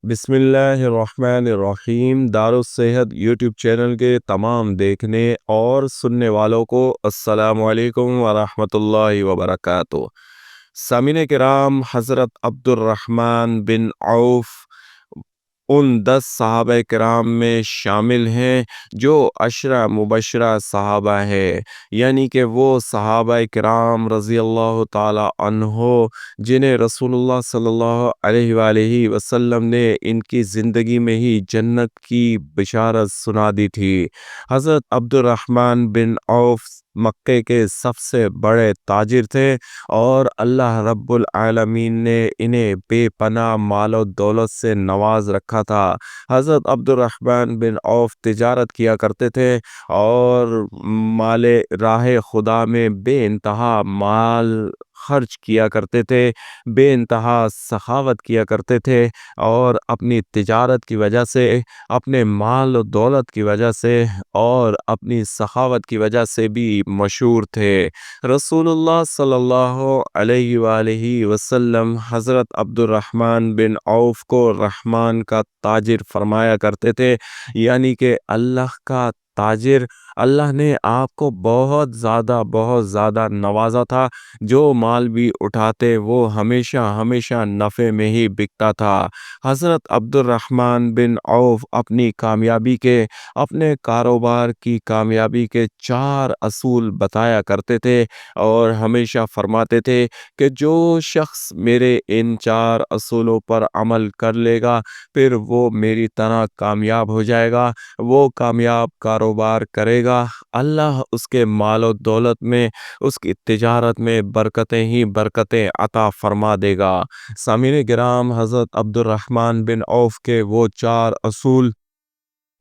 بسم اللہ الرحمن الرحیم۔ دارالصحت یوٹیوب چینل کے تمام دیکھنے اور سننے والوں کو السلام علیکم ورحمۃ اللہ وبرکاتہ۔ سامعین کرام، حضرت عبد الرحمن بن عوف ان 10 صحابہ کرام میں شامل ہیں جو عشرہ مبشرہ صحابہ ہے، یعنی کہ وہ صحابہ کرام رضی اللہ تعالی عنہ جنہیں رسول اللہ صلی اللہ علیہ وآلہ وسلم نے ان کی زندگی میں ہی جنت کی بشارت سنا دی تھی۔ حضرت عبد الرحمن بن عوف مکے کے سب سے بڑے تاجر تھے اور اللہ رب العالمین نے انہیں بے پناہ مال و دولت سے نواز رکھا تھا۔ حضرت عبد الرحمن بن عوف تجارت کیا کرتے تھے اور مال راہ خدا میں بے انتہا مال خرچ کیا کرتے تھے، بے انتہا سخاوت کیا کرتے تھے اور اپنی تجارت کی وجہ سے، اپنے مال و دولت کی وجہ سے اور اپنی سخاوت کی وجہ سے بھی مشہور تھے۔ رسول اللہ صلی اللہ علیہ وآلہ وسلم حضرت عبد الرحمن بن عوف کو رحمان کا تاجر فرمایا کرتے تھے، یعنی کہ اللہ کا تاجر۔ اللہ نے آپ کو بہت زیادہ نوازا تھا، جو مال بھی اٹھاتے وہ ہمیشہ نفع میں ہی بکتا تھا۔ حضرت عبد الرحمن بن عوف اپنی کامیابی کے، اپنے کاروبار کی کامیابی کے 4 اصول بتایا کرتے تھے اور ہمیشہ فرماتے تھے کہ جو شخص میرے ان 4 اصولوں پر عمل کر لے گا پھر وہ میری طرح کامیاب ہو جائے گا، وہ کامیاب کاروبار کرے گا، اللہ اس کے مال و دولت میں، اس کی تجارت میں برکتیں ہی برکتیں عطا فرما دے گا۔ سامعین کرام، حضرت عبد الرحمن بن عوف کے وہ 4 اصول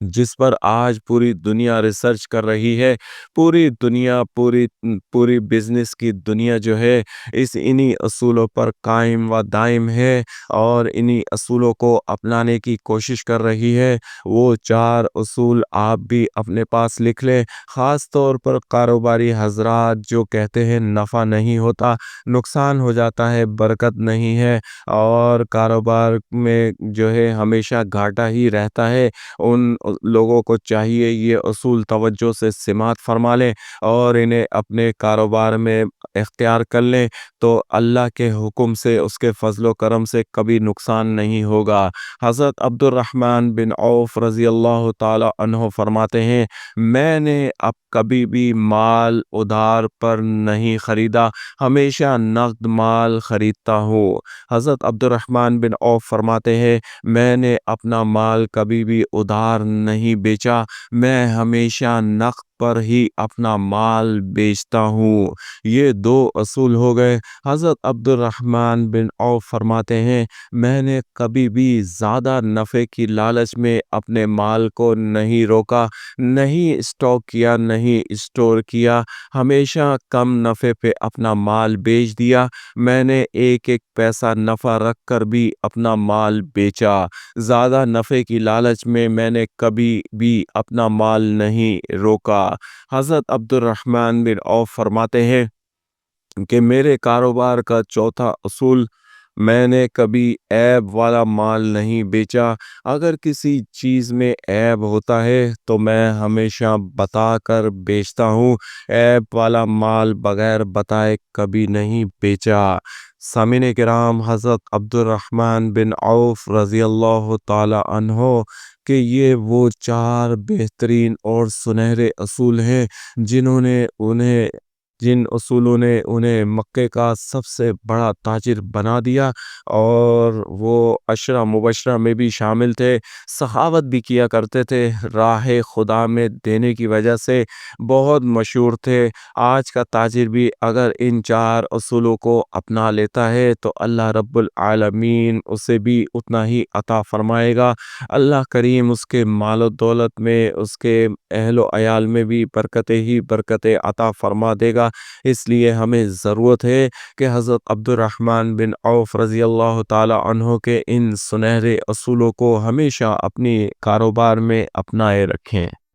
جس پر آج پوری دنیا ریسرچ کر رہی ہے، پوری دنیا، پوری بزنس کی دنیا جو ہے انہی اصولوں پر قائم و دائم ہے اور انہی اصولوں کو اپنانے کی کوشش کر رہی ہے۔ وہ 4 اصول آپ بھی اپنے پاس لکھ لیں، خاص طور پر کاروباری حضرات جو کہتے ہیں نفع نہیں ہوتا، نقصان ہو جاتا ہے، برکت نہیں ہے اور کاروبار میں جو ہے ہمیشہ گھاٹا ہی رہتا ہے، ان لوگوں کو چاہیے یہ اصول توجہ سے سماعت فرما لیں اور انہیں اپنے کاروبار میں اختیار کر لیں، تو اللہ کے حکم سے، اس کے فضل و کرم سے کبھی نقصان نہیں ہوگا۔ حضرت عبد الرحمن بن عوف رضی اللہ تعالی عنہ فرماتے ہیں، میں نے اب کبھی بھی مال ادھار پر نہیں خریدا، ہمیشہ نقد مال خریدتا ہوں۔ حضرت عبد الرحمن بن عوف فرماتے ہیں، میں نے اپنا مال کبھی بھی ادھار نہیں بیچا، میں ہمیشہ نقد پر ہی اپنا مال بیچتا ہوں۔ یہ 2 اصول ہو گئے۔ حضرت عبد الرحمن بن عوف فرماتے ہیں، میں نے کبھی بھی زیادہ نفع کی لالچ میں اپنے مال کو نہیں روکا، نہیں اسٹاک کیا، نہیں اسٹور کیا، ہمیشہ کم نفع پہ اپنا مال بیچ دیا۔ میں نے ایک پیسہ نفع رکھ کر بھی اپنا مال بیچا۔ زیادہ نفع کی لالچ میں میں نے کبھی بھی اپنا مال نہیں روکا۔ حضرت عبد الرحمن بن عوف فرماتے ہیں کہ میرے کاروبار کا 4تھا اصول، میں نے کبھی عیب والا مال نہیں بیچا۔ اگر کسی چیز میں عیب ہوتا ہے تو میں ہمیشہ بتا کر بیچتا ہوں، عیب والا مال بغیر بتائے کبھی نہیں بیچا۔ سامعین کرام، حضرت عبد الرحمن بن عوف رضی اللہ تعالی عنہ کہ یہ وہ 4 بہترین اور سنہرے اصول ہیں جن اصولوں نے انہیں مکے کا سب سے بڑا تاجر بنا دیا اور وہ عشرہ مبشرہ میں بھی شامل تھے، سخاوت بھی کیا کرتے تھے، راہ خدا میں دینے کی وجہ سے بہت مشہور تھے۔ آج کا تاجر بھی اگر ان 4 اصولوں کو اپنا لیتا ہے تو اللہ رب العالمین اسے بھی اتنا ہی عطا فرمائے گا۔ اللہ کریم اس کے مال و دولت میں، اس کے اہل و عیال میں بھی برکتیں ہی برکتیں عطا فرما دے گا۔ اس لیے ہمیں ضرورت ہے کہ حضرت عبد الرحمن بن عوف رضی اللہ تعالی عنہ کے ان سنہرے اصولوں کو ہمیشہ اپنی کاروبار میں اپنائے رکھیں۔